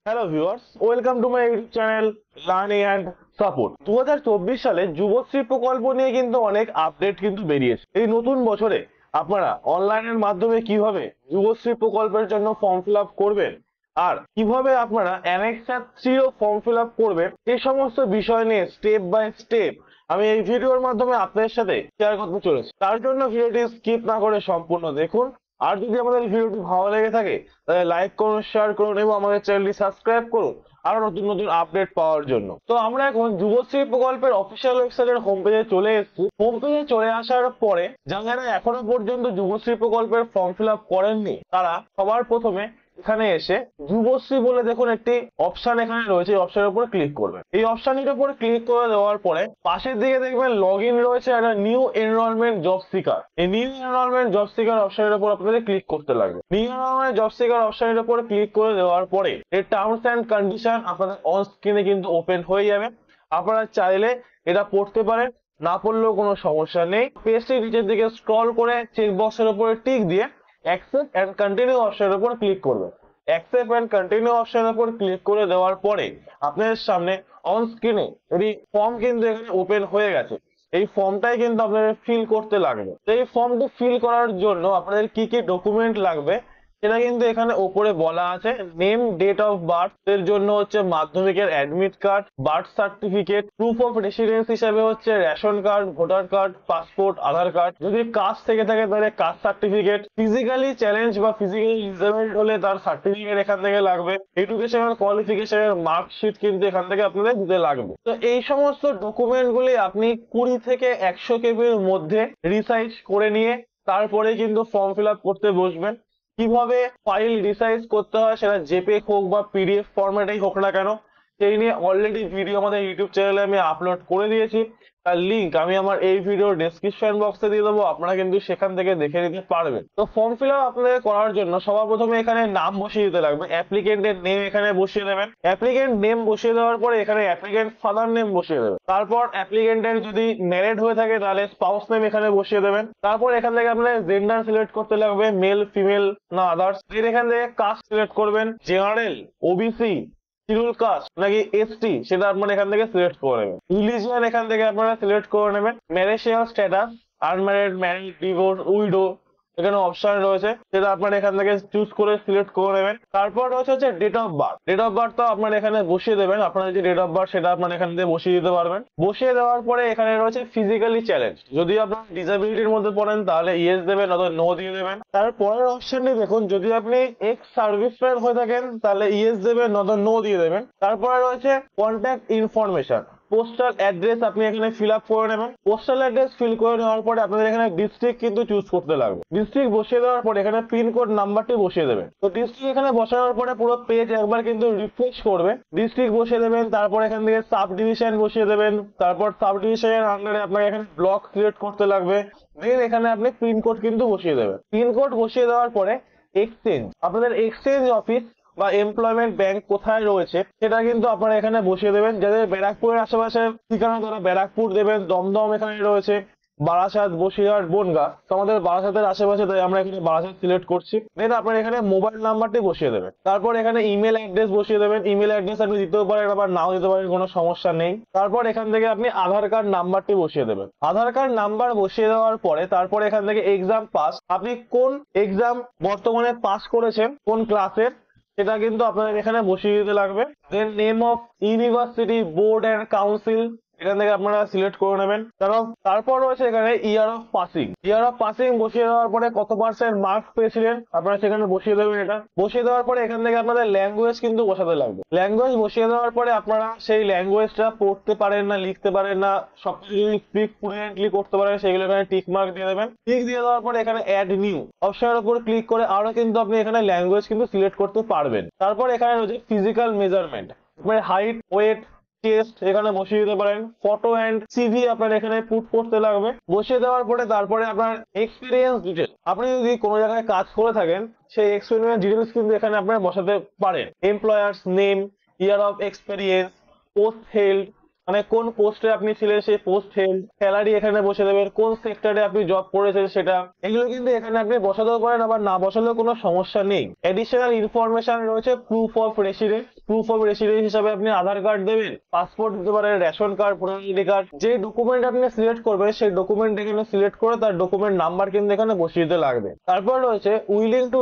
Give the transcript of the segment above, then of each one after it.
Hello viewers, welcome to my YouTube channel learning and support. 2024 সালে যুবশ্রী প্রকল্প নিয়ে কিন্তু অনেক আপডেট কিন্তু বেরিয়েছে। এই নতুন বছরে আপনারা অনলাইনের মাধ্যমে কিভাবে যুবশ্রী প্রকল্পের জন্য ফর্ম ফিল আপ করবেন আর কিভাবে আপনারা অ্যানেক্সার 3 ফর্ম ফিল আপ করবেন, এই সমস্ত বিষয় নিয়ে স্টেপ বাই স্টেপ আমি এই ভিডিওর মাধ্যমে আপনাদের সাথে শেয়ার করতে চলেছি। তার জন্য ভিডিওটি স্কিপ না করে সম্পূর্ণ দেখুন। আর যদি আমাদের ভিডিওটি ভালো লেগে থাকে তাহলে লাইক করুন, শেয়ার করুন এবং আমাদের চ্যানেলটি সাবস্ক্রাইব করুন আরো নতুন নতুন আপডেট পাওয়ার জন্য। তো আমরা এখন যুবশ্রী প্রকল্পের অফিসিয়াল ওয়েবসাইটের হোম পেজে চলে এসেছি। হোম পেজে চলে আসার পরে যারা এখনো পর্যন্ত যুবশ্রী প্রকল্পের ফর্ম ফিল আপ করেননি তারা সবার প্রথমে এখানে এসে যুবশ্রী বলে দেখুন একটি অপশন এখানে রয়েছে, এই অপশনের উপর ক্লিক করবেন। এই অপশনটির উপর ক্লিক করে দেওয়ার পরে পাশের দিকে দেখবেন লগ ইন রয়েছে একটা নিউ এনরোলমেন্ট জব সিকার। এই নিউ এনরোলমেন্ট জব সিকার অপশনের উপর আপনাদের ক্লিক করতে লাগবে। নিউ এনরোলমেন্ট জব সিকার অপশনের উপর ক্লিক করে দেওয়ার পরে এর টার্মস অ্যান্ড কন্ডিশন আপনাদের অন স্ক্রিনে কিন্তু ওপেন হয়ে যাবে। আপনারা চাইলে এটা পড়তে পারেন, না পড়লেও কোনো সমস্যা নেই। পেজটি নিচের দিকে স্ক্রল করে চেক বক্সের উপরে টিক দিয়ে অ্যাকসেপ্ট এন্ড কন্টিনিউ অপশনের উপর ক্লিক করবেন। অ্যাকসেপ্ট এন্ড কন্টিনিউ অপশনের উপর ক্লিক করে দেওয়ার পরে আপনাদের সামনে অন স্ক্রিনে একটি ফর্ম কিন্তু এখানে ওপেন হয়ে গেছে। এই ফর্মটাই কিন্তু আপনাদের ফিল করতে লাগবে। তো এই ফর্মটি ফিল করার জন্য আপনাদের কি কি ডকুমেন্ট লাগবে সেটা কিন্তু এখানে ওপরে বলা আছে। নেম, ডেট অফ বার্থ এর জন্য হচ্ছে মাধ্যমিকের admit card, birth certificate, proof of residence হিসাবে হচ্ছে ration card, voter card, passport, Aadhaar card. যদি কাস্ট থেকে থাকে তাহলে কাস্ট সার্টিফিকেট, ফিজিক্যালি চ্যালেঞ্জ বা ফিজিক্যালি ডিসেবলড হলে তার সার্টিফিকেট এখান থেকে লাগবে। এডুকেশনাল কোয়ালিফিকেশনের মার্কশিট কিন্তু এখান থেকে আপনাদের দিতে লাগবে। তো এই সমস্ত ডকুমেন্ট গুলি আপনি 20 থেকে 100 কেবির মধ্যে রিসাইজ করে নিয়ে তারপরে কিন্তু ফর্ম ফিল আপ করতে বসবেন। কিভাবে ফাইল রিসাইজ করতে হয় সেটা জেপিইজি হোক বা পিডিএফ ফরম্যাটেই হোক না কেন, সেই নিয়ে অলরেডি ভিডিও আমাদের ইউটিউব চ্যানেলে আমি আপলোড করে দিয়েছি। তার লিংক আমি আমার এই ভিডিওর ডেসক্রিপশন বক্সে দিয়ে দেবো, আপনারা কিন্তু সেখান থেকে দেখে নিতে পারবেন। তো ফর্ম ফিল আপ আপনাদের করার জন্য সবার প্রথমে এখানে নাম বসিয়ে দিতে লাগবে। অ্যাপ্লিকেন্টের নেম এখানে বসিয়ে দেবেন। অ্যাপ্লিকেন্ট নেম বসিয়ে দেওয়ার পরে এখানে অ্যাপ্লিকেন্ট ফাদার নেম বসিয়ে দেবেন। তারপর অ্যাপ্লিকেন্টের যদি ম্যারিড হয়ে থাকে তাহলে স্পাউস নেম এখানে বসিয়ে দেবেন। তারপর এখান থেকে আপনাদের জেন্ডার সিলেক্ট করতে লাগবে, মেল, ফিমেল না আদার্স। এখান থেকে কাস্ট সিলেক্ট করবেন, জেনারেল, ওবিসি, শিডিউল কাস্ট নাকি এসটি সেটা আপনারা এখান থেকে সিলেক্ট করে নেবেন। রিলিজিয়ন এখান থেকে আপনারা সিলেক্ট করে নেবেন। Marital status, unmarried, married, divorce, widow এখানে অপশন রয়েছে, সেটা আপনারা এখান থেকে চুজ করে সিলেক্ট করে নেবেন। তারপর হচ্ছে date of birth. Date of birth তো আপনারা এখানে বসিয়ে দেবেন। আপনার যে ডেট অফ বার্থ সেটা আপনারা এখান থেকে বসিয়ে দিতে পারবেন। বসিয়ে দেওয়ার পরে এখানে রয়েছে ফিজিক্যালি চ্যালেঞ্জ। যদি আপনার ডিসেবিলিটির মধ্যে পড়েন তাহলে ইয়েস দেবেন, অথবা নো দিয়ে দেবেন। তারপরের অপশনটি দেখুন, যদি আপনি এক্স সার্ভিসম্যান হয়ে থাকেন তাহলে ইয়েস দেবেন, অথবা নো দিয়ে দেবেন। তারপরে রয়েছে কন্ট্যাক্ট ইনফরমেশন, পোস্টাল অ্যাড্রেস আপনি এখানে ফিল আপ করে নেবেন। পোস্টাল অ্যাড্রেস ফিল করে নেওয়ার পরে আপনাদের এখানে ডিস্ট্রিক্ট কিন্তু চুজ করতে লাগবে। ডিস্ট্রিক্ট বসিয়ে দেওয়ার পরে এখানে পিনকোড নাম্বারটি বসিয়ে দেবেন। তো ডিস্ট্রিক্ট এখানে বসানোর পরে পুরো পেজ একবার কিন্তু রিফ্রেশ করবে। ডিস্ট্রিক্ট বসিয়ে দেবেন, তারপর এখান থেকে সাব ডিভিশন বসিয়ে দেবেন। তারপর সাব ডিভিশনের আন্ডারে আপনাকে এখানে ব্লক সিলেক্ট করতে লাগবে। দেন এখানে আপনি পিনকোড কিন্তু বসিয়ে দেবেন। পিনকোড বসিয়ে দেওয়ার পরে এক্সচেঞ্জ, আপনাদের এক্সচেঞ্জ অফিস বা এমপ্লয়মেন্ট ব্যাংক কোথায় রয়েছে সেটা কিন্তু আপনারা এখানে বসিয়ে দেবেন। যাদের ব্যারাকপুরের আশেপাশে ঠিকানা তারা ব্যারাকপুর দেবেন। দমদম এখানে রয়েছে, বারাসাত, বসিরহাট, বনগাঁ। তো আমাদের বারাসাতের আশেপাশে তাই আমরা এখানে বারাসাত সিলেক্ট করছি। দেন আপনারা এখানে মোবাইল নাম্বারটি বসিয়ে দেবেন। তারপর এখানে ইমেল অ্যাড্রেস বসিয়ে দেবেন। ইমেল অ্যাড্রেস আপনি দিতেও পারেন আবার নাও দিতে পারেন, কোনো সমস্যা নেই। তারপর এখান থেকে আপনি আধার কার্ড নাম্বারটি বসিয়ে দেবেন। আধার কার্ড নাম্বার বসিয়ে দেওয়ার পরে তারপর এখান থেকে এক্সাম পাস, আপনি কোন এক্সাম বর্তমানে পাস করেছেন, কোন ক্লাসের সেটা কিন্তু আপনাদের এখানে বসিয়ে দিতে লাগবে। Then name of university, board and council এখান থেকে আপনারা সিলেক্ট করে নেবেন। কারণ তারপর রয়েছে এখানে year of passing. Year of passing বসিয়ে দেওয়ার পরে কত পার্সেন্ট মার্কস পেয়েছিলেন আপনারা সেখানে বসিয়ে দেবেন। এটা বসিয়ে দেওয়ার পরে এখান থেকে আপনাদের ল্যাঙ্গুয়েজ কিন্তু বসাতে লাগবে। ল্যাঙ্গুয়েজ বসিয়ে দেওয়ার পরে আপনারা সেই ল্যাঙ্গুয়েজটা পড়তে পারেন না, লিখতে পারেন না, সবকিছু যদি স্পিক ফ্লুয়েন্টলি করতে পারেন সেগুলো এখানে টিক মার্ক দিয়ে দেবেন। টিক দিয়ে দেওয়ার পরে এখানে অ্যাড নিউ অপশনের উপর ক্লিক করে আরো কিন্তু আপনি এখানে ল্যাঙ্গুয়েজ কিন্তু সিলেক্ট করতে পারবেন। তারপর এখানে রয়েছে ফিজিক্যাল মেজারমেন্ট, মানে হাইট, ওয়েট, টেস্ট এখানে বসিয়ে দিতে পারেন। ফটো এন্ড সিভি আপনার এখানে পুট করতে লাগবে। বসিয়ে দেওয়ার পরে তারপরে আপনার এক্সপিরিয়েন্স ডিটেল, আপনি যদি কোনো জায়গায় কাজ করে থাকেন সেই এক্সপিরিয়েন্স ডিটেলস কিন্তু এখানে আপনারা বসাতে পারেন। Employers name, year of experience, post held, মানে কোন পোস্টে আপনি ছিলেন সেই পোস্ট হেল্ড, স্যালারি এখানে বসে দেবেন, কোন সেক্টরে আপনি জব করেছেন সেটা, এগুলো কিন্তু এখানে আপনি বসাতেও পারেন, আবার না বসালেও কোনো সমস্যা নেই। এডিশনাল ইনফরমেশন রয়েছে proof of residence. Proof of residence হিসাবে আপনি আধার কার্ড দেবেন, পাসপোর্ট দিতে পারেন, ration card, voter ID card. যে ডকুমেন্ট আপনি সিলেক্ট করবেন সেই ডকুমেন্ট এখানে সিলেক্ট করে তার ডকুমেন্ট নাম্বার কিন্তু এখানে বসিয়ে দিতে লাগবে। তারপর রয়েছে উইলিং টু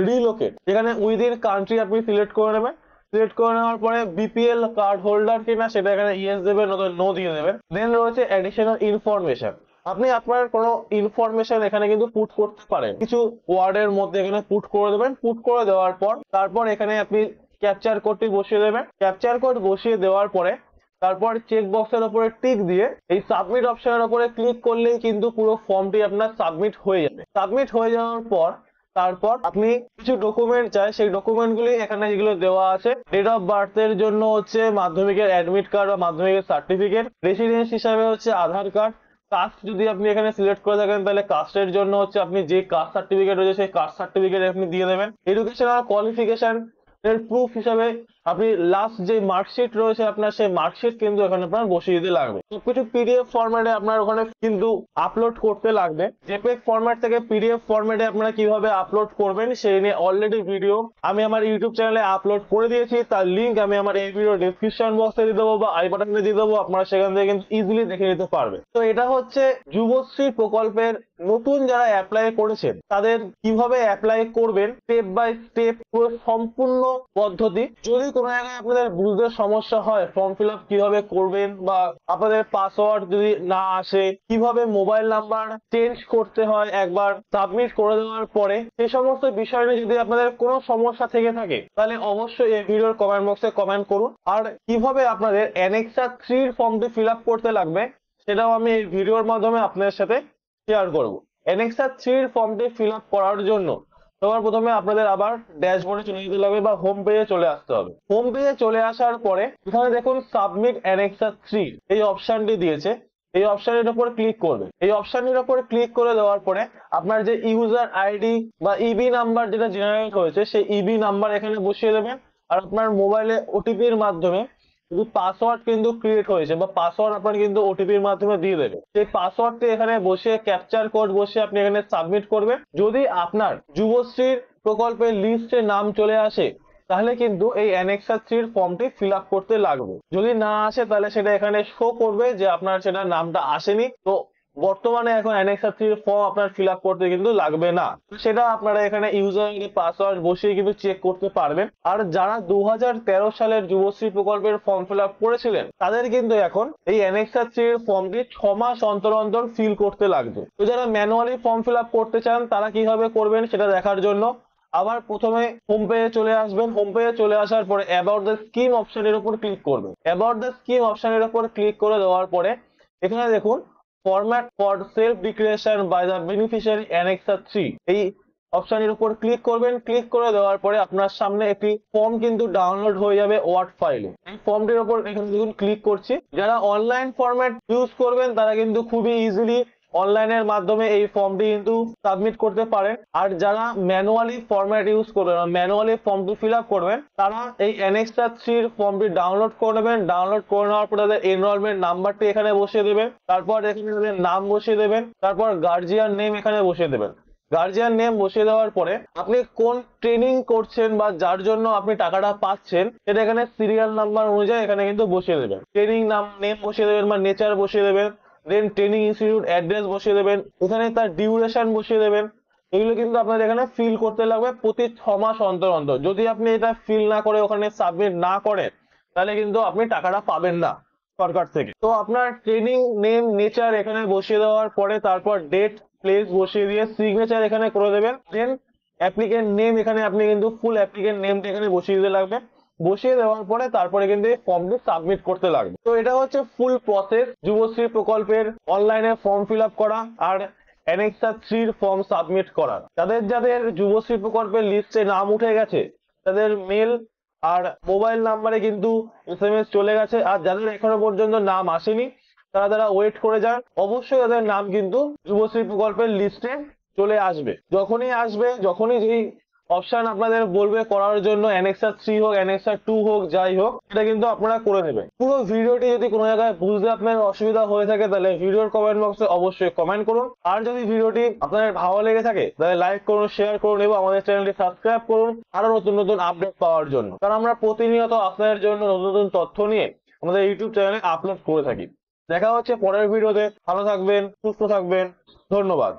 রিলোকেট, যেখানে উইদিন কান্ট্রি আপনি সিলেক্ট করে নেবেন। সিলেক্ট করে নেওয়ার পরে বিপিএল কার্ড হোল্ডার কিনা সেটা এখানে ইয়েস দেবেন, নয়তো নো দিয়ে দেবেন। দেন রয়েছে অ্যাডিশনাল ইনফরমেশন, আপনি আপনার কোনো ইনফরমেশন এখানে কিন্তু পুট করতে পারেন, কিছু ওয়ার্ডের মধ্যে এখানে পুট করে দেবেন। পুট করে দেওয়ার পর তারপর এখানে আপনি ক্যাপচার কোডটি বসিয়ে দেবেন। ক্যাপচার কোড বসিয়ে দেওয়ার পরে তারপর চেক বক্সের উপরে টিক দিয়ে এই সাবমিট অপশনের উপরে ক্লিক করলেই কিন্তু পুরো ফর্মটি আপনার সাবমিট হয়ে যাবে। সাবমিট হয়ে যাওয়ার পর তারপর আপনি কিছু ডকুমেন্ট চাই, সেই ডকুমেন্টগুলি এখানে যেগুলো দেওয়া আছে, ডেট অফ বার্থের জন্য হচ্ছে মাধ্যমিকের অ্যাডমিট কার্ড বা মাধ্যমিকের সার্টিফিকেট, রেসিডেন্স হিসাবে হচ্ছে আধার কার্ড, কাস্ট যদি আপনি এখানে সিলেক্ট করে থাকেন তাহলে কাস্টের জন্য হচ্ছে আপনি যে কাস্ট সার্টিফিকেট রয়েছে সেই কাস্ট সার্টিফিকেট আপনি দিয়ে দেবেন। এডুকেশনাল কোয়ালিফিকেশন এর প্রুফ হিসাবে আপনি লাস্ট যে মার্কশিট রয়েছে আপনার সেই মার্কশিট কিন্তু এখানে আপনার বসিয়ে দিতে লাগবে। সবকিছু পিডিএফ ফরম্যাটে আপনার ওখানে কিন্তু আপলোড করতে লাগবে। জেপিইজি ফরম্যাট থেকে পিডিএফ ফরম্যাটে আপনারা কিভাবে আপলোড করবেন সেই নিয়ে অলরেডি ভিডিও আমি আমার ইউটিউব চ্যানেলে আপলোড করে দিয়েছি, তার লিঙ্ক আমি আমার এই ভিডিও ডেসক্রিপশন বক্সে দিয়ে দেবো বা আই বাটনে দিয়ে দেবো, আপনারা সেখান থেকে কিন্তু ইজিলি দেখে নিতে পারবেন। তো এটা হচ্ছে যুবশ্রী প্রকল্পের নতুন যারা অ্যাপ্লাই করেছেন তাদের কিভাবে অ্যাপ্লাই করবেন স্টেপ বাই স্টেপ পুরো সম্পূর্ণ পদ্ধতি। যদি কোনো জায়গায় আপনাদের বুঝতে সমস্যা হয় ফর্ম ফিল আপ কিভাবে করবেন বা আপনাদের পাসওয়ার্ড যদি না আসে, কিভাবে মোবাইল নাম্বার চেঞ্জ করতে হয় একবার সাবমিট করে দেওয়ার পরে, সেই সমস্ত বিষয় নিয়ে যদি আপনাদের কোনো সমস্যা থেকে থাকে তাহলে অবশ্যই এই ভিডিওর কমেন্ট বক্সে কমেন্ট করুন। আর কিভাবে আপনাদের অ্যানেক্সা 3 ফর্মটি ফিল আপ করতে লাগবে সেটাও আমি এই ভিডিওর মাধ্যমে আপনাদের সাথে শেয়ার করবো। অ্যানেক্সা 3 ফর্মটি ফিল আপ করার জন্য সবার প্রথমে আপনাদের আবার ড্যাশবোর্ডে চলে যেতে লাগবে বা হোম পেজে চলে আসতে হবে। হোম পেজে চলে আসার পরে এখানে দেখুন সাবমিট অ্যানেক্সা 3 এই অপশনটি দিয়েছে, এই অপশনের উপর ক্লিক করবে। এই অপশনের উপর ক্লিক করে দেওয়ার পরে আপনার যে ইউজার আইডি বা ইবি নাম্বার যেটা জেনারেট হয়েছে সেই ইবি নাম্বার এখানে বসিয়ে দেবেন। আর আপনার মোবাইলে ওটিপির মাধ্যমে পাসওয়ার্ড কিন্তু ক্রিয়েট হয়েছে বা পাসওয়ার্ড আপনার কিন্তু ওটিপির মাধ্যমে দিয়ে দেবে, সেই পাসওয়ার্ডটি এখানে বসিয়ে ক্যাপচার কোড বসিয়ে আপনি এখানে সাবমিট করবেন। যদি আপনার যুবশ্রীর প্রকল্পের লিস্টে নাম চলে আসে তাহলে কিন্তু এই অ্যানেক্সা 3 ফর্মটি ফিল আপ করতে লাগবে। যদি না আসে তাহলে সেটা এখানে শো করবে যে আপনার সেটা নামটা আসেনি। তো বর্তমানে এখন অ্যানেক্সা 3 ফর্ম আপনার ফিল আপ করতে কিন্তু লাগবে না, সেটা আপনারা এখানে ইউজার আইডি পাসওয়ার্ড বসিয়ে কিন্তু চেক করতে পারবেন। আর যারা 2013 সালের যুবশ্রী প্রকল্পের ফর্ম ফিল আপ করেছিলেন তাদের কিন্তু এখন এই অ্যানেক্সা 3 ফর্মটি 6 মাস অন্তর অন্তর ফিল করতে লাগবে। তো যারা ম্যানুয়ালি ফর্ম ফিল আপ করতে চান তারা কিভাবে করবেন সেটা দেখার জন্য আবার প্রথমে হোম পেজে চলে আসবেন। হোম পেজে চলে আসার পরে অ্যাবাউট দ্য স্কিম অপশনের উপর ক্লিক করবেন। অ্যাবাউট দ্য স্কিম অপশনের উপর ক্লিক করে দেওয়ার পরে এখানে দেখুন format for self declaration by the beneficiary annexure 3 এই অপশনের উপর ক্লিক করবেন। ক্লিক করে দেওয়ার পরে আপনার সামনে একটি ফর্ম কিন্তু ডাউনলোড হয়ে যাবে ওয়ার্ড ফাইলে। এই ফর্মটির উপর এখানে দেখুন ক্লিক করছি। যারা অনলাইন ফরম্যাট ইউজ করবেন তারা কিন্তু খুবই ইজিলি অনলাইনের মাধ্যমে এই ফর্মটি কিন্তু সাবমিট করতে পারেন। আর যারা ম্যানুয়ালি ফরম্যাট ইউজ করবেন ম্যানুয়ালি ফর্মটি ফিল আপ করবেন তারা এই অ্যানেক্সা 3 ফর্মটি ডাউনলোড করে নেবেন। ডাউনলোড করে নেওয়ার পরে তাদের এনরোলমেন্ট নাম্বারটি এখানে বসিয়ে দেবেন, তারপর এখানে তাদের নাম বসিয়ে দেবেন, তারপর গার্জিয়ান নেম এখানে বসিয়ে দেবেন। গার্জিয়ান নেম বসিয়ে দেওয়ার পরে আপনি কোন ট্রেনিং করছেন বা যার জন্য আপনি টাকাটা পাচ্ছেন সেটা এখানে সিরিয়াল নাম্বার অনুযায়ী এখানে কিন্তু বসিয়ে দেবেন। ট্রেনিং নেম বসিয়ে দেবেন বা নেচার বসিয়ে দেবেন, দেন ট্রেনিং ইনস্টিটিউট অ্যাড্রেস বসিয়ে দেবেন, এখানে তার ডিউরেশন বসিয়ে দেবেন। এগুলো কিন্তু আপনাদের এখানে ফিল করতে লাগবে প্রতি 6 মাস অন্তর অন্তর। যদি আপনি এটা ফিল না করে ওখানে সাবমিট না করেন তাহলে কিন্তু আপনি টাকাটা পাবেন না সরকার থেকে। তো আপনার ট্রেনিং নেম নেচার এখানে বসিয়ে দেওয়ার পরে তারপর ডেট প্লেস বসিয়ে দিয়ে সিগনেচার এখানে করে দেবেন। দেন অ্যাপ্লিকেন্ট নেম এখানে আপনি কিন্তু ফুল অ্যাপ্লিকেন্ট নেমটা এখানে বসিয়ে দিতে লাগবে। বসিয়ে দেওয়ার পরে তারপরে কিন্তু এই ফর্মটি সাবমিট করতে লাগবে। তো এটা হচ্ছে ফুল প্রসেস যুবশ্রী প্রকল্পের অনলাইনে ফর্ম ফিল আপ করা আর অ্যানেক্সা 3 ফর্ম সাবমিট করা। যাদের যাদের যুবশ্রী প্রকল্পের লিস্টে নাম উঠে গেছে তাদের মেল আর মোবাইল নাম্বারে কিন্তু এসএমএস চলে গেছে। আর যাদের এখনো পর্যন্ত নাম আসেনি তারা ওয়েট করে যান, অবশ্যই তাদের নাম কিন্তু যুবশ্রী প্রকল্পের লিস্টে চলে আসবে। যখনই আসবে, যখনই যেই অপশন আপনাদের বলবে করার জন্য অ্যানেক্সার 3 হোক, অ্যানেক্সার 2 হোক, যাই হোক, এটা কিন্তু আপনারা করে নেবেন। পুরো ভিডিওটি যদি কোনো জায়গায় বুঝতে আপনার অসুবিধা হয়ে থাকে তাহলে ভিডিওর কমেন্ট বক্সে অবশ্যই কমেন্ট করুন। আর যদি ভিডিওটি আপনাদের ভালো লেগে থাকে তাহলে লাইক করুন, শেয়ার করুন এবং আমাদের চ্যানেলটি সাবস্ক্রাইব করুন আরো নতুন নতুন আপডেট পাওয়ার জন্য। কারণ আমরা প্রতিনিয়ত আপনাদের জন্য নতুন নতুন তথ্য নিয়ে আমাদের ইউটিউব চ্যানেলে আপলোড করে থাকি। দেখা হচ্ছে পরের ভিডিওতে। ভালো থাকবেন, সুস্থ থাকবেন। ধন্যবাদ।